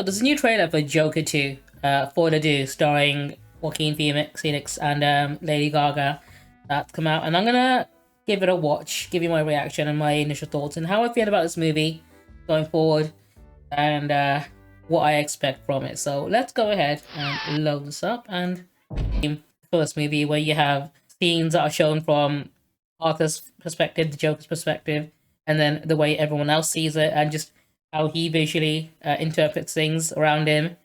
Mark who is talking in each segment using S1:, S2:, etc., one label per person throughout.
S1: There's a new trailer for Joker 2, Folie, starring Joaquin Phoenix and Lady Gaga that's come out, and I'm gonna give it a watch, give you my reaction and my initial thoughts and how I feel about this movie going forward, and what I expect from it. So let's go ahead and load this up. And first movie where you have scenes that are shown from Arthur's perspective, the Joker's perspective, and then the way everyone else sees it, and just how he visually interprets things around him.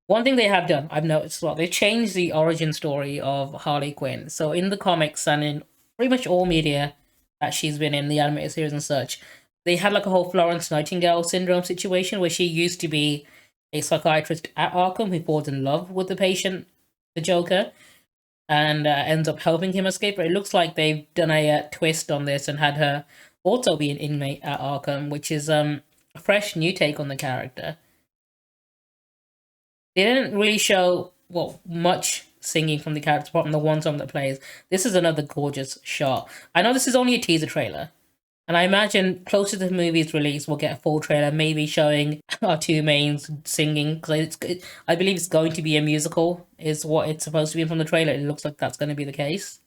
S1: One thing they have done, I've noticed a lot, they've changed the origin story of Harley Quinn. So in the comics and in pretty much all media that she's been in, the animated series and such, they had like a whole Florence Nightingale syndrome situation where she used to be a psychiatrist at Arkham who falls in love with the patient, the Joker, and ends up helping him escape. But it looks like they've done a twist on this and had her also be an inmate at Arkham, which is a fresh new take on the character. They didn't really show much singing from the character apart from the one song that plays. This is another gorgeous shot. I know this is only a teaser trailer, and I imagine closer to the movie's release we'll get a full trailer, maybe showing our two mains singing, because I believe it's going to be a musical, is what it's supposed to be from the trailer. It looks like that's going to be the case.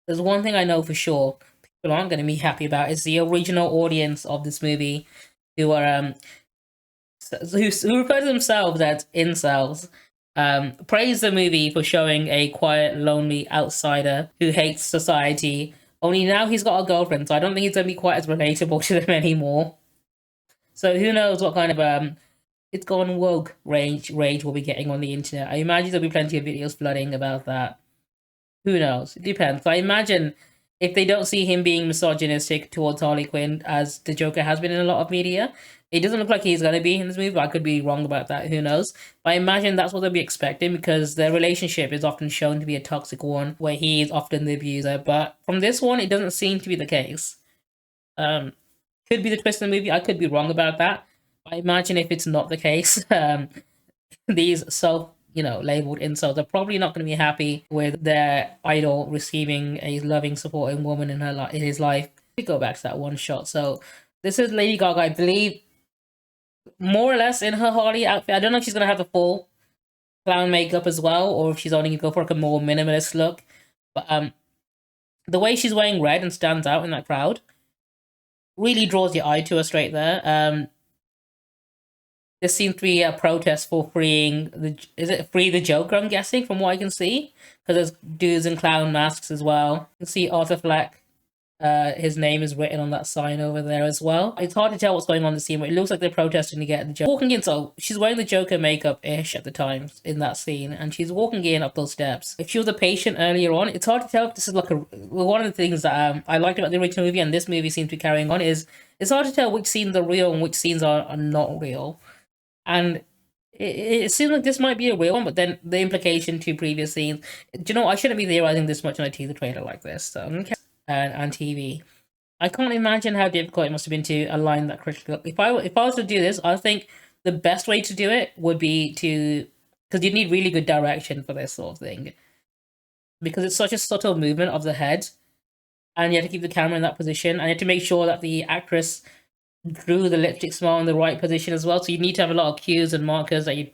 S1: There's one thing I know for sure people aren't going to be happy about is the original audience of this movie, who are who refer to themselves as incels, praise the movie for showing a quiet, lonely outsider who hates society. Only now he's got a girlfriend, so I don't think he's going to be quite as relatable to them anymore. So who knows what kind of it's gone woke rage we'll be getting on the internet. I imagine there'll be plenty of videos flooding about that. Who knows? It depends. I imagine if they don't see him being misogynistic towards Harley Quinn, as the Joker has been in a lot of media, it doesn't look like he's going to be in this movie. I could be wrong about that. Who knows? But I imagine that's what they'll be expecting, because their relationship is often shown to be a toxic one, where he is often the abuser. But from this one, it doesn't seem to be the case. Could be the twist in the movie. I could be wrong about that. I imagine if it's not the case, these labeled incels are probably not going to be happy with their idol receiving a loving, supporting woman in his life. We go back to that one shot. So this is Lady Gaga, I believe, more or less in her Harley outfit. I don't know if she's going to have the full clown makeup as well, or if she's only going to go for like a more minimalist look. But the way she's wearing red and stands out in that crowd really draws your eye to her straight there. There seems to be a protest for freeing Free the Joker, I'm guessing, from what I can see, because there's dudes in clown masks as well. You can see Arthur Fleck. His name is written on that sign over there as well. It's hard to tell what's going on in the scene, but it looks like they're protesting to get the Joker. Walking in, so she's wearing the Joker makeup-ish at the time in that scene, and she's walking in up those steps. If she was a patient earlier on, it's hard to tell if this is like one of the things that I liked about the original movie, and this movie seems to be carrying on, is it's hard to tell which scenes are real and which scenes are not real. And it seems like this might be a real one, but then the implication to previous scenes. Do you know, I shouldn't be theorizing this much on a teaser trailer like this. So, and TV. I can't imagine how difficult it must have been to align that correctly. If I was to do this, I think the best way to do it would be because you'd need really good direction for this sort of thing. Because it's such a subtle movement of the head, and you have to keep the camera in that position, and you have to make sure that the actress drew the lipstick smile in the right position as well. So you need to have a lot of cues and markers that I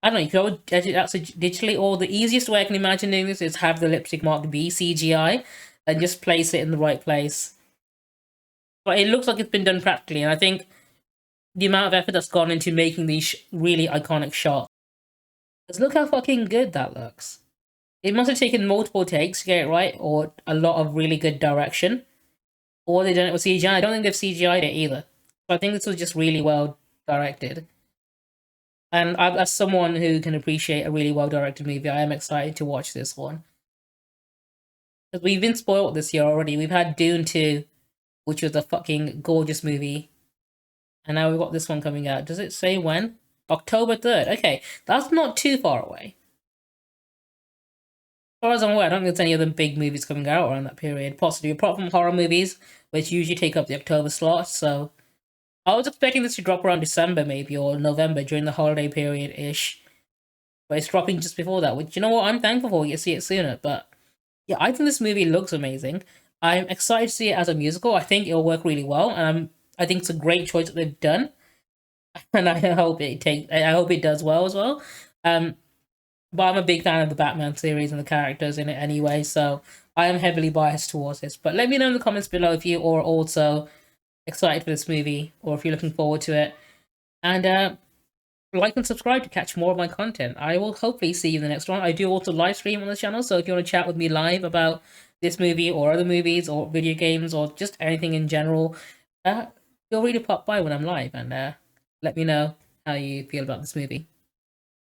S1: don't know, you could edit that digitally, or the easiest way I can imagine doing this is have the lipstick mark be CGI and just place it in the right place. But it looks like it's been done practically, and I think the amount of effort that's gone into making these really iconic shots. Because look how fucking good that looks. It must have taken multiple takes to get it right, or a lot of really good direction. Or they done it with CGI. I don't think they've CGI'd it either. So I think this was just really well directed. And as someone who can appreciate a really well directed movie, I am excited to watch this one. Because we've been spoiled this year already. We've had Dune 2, which was a fucking gorgeous movie. And now we've got this one coming out. Does it say when? October 3rd. Okay, that's not too far away. As far as I'm aware, I don't think there's any other big movies coming out around that period. Possibly, apart from horror movies, which usually take up the October slot. So I was expecting this to drop around December maybe, or November, during the holiday period-ish. But it's dropping just before that, which, you know what, I'm thankful for. You see it sooner. But yeah, I think this movie looks amazing. I'm excited to see it as a musical. I think it'll work really well, and I think it's a great choice that they've done, and I hope it does well as well. Um, but I'm a big fan of the Batman series and the characters in it anyway, so I am heavily biased towards this. But let me know in the comments below if you are also excited for this movie or if you're looking forward to it. And like and subscribe to catch more of my content. I will hopefully see you in the next one. I do also live stream on the channel, so if you want to chat with me live about this movie or other movies or video games or just anything in general, feel free to pop by when I'm live and let me know how you feel about this movie.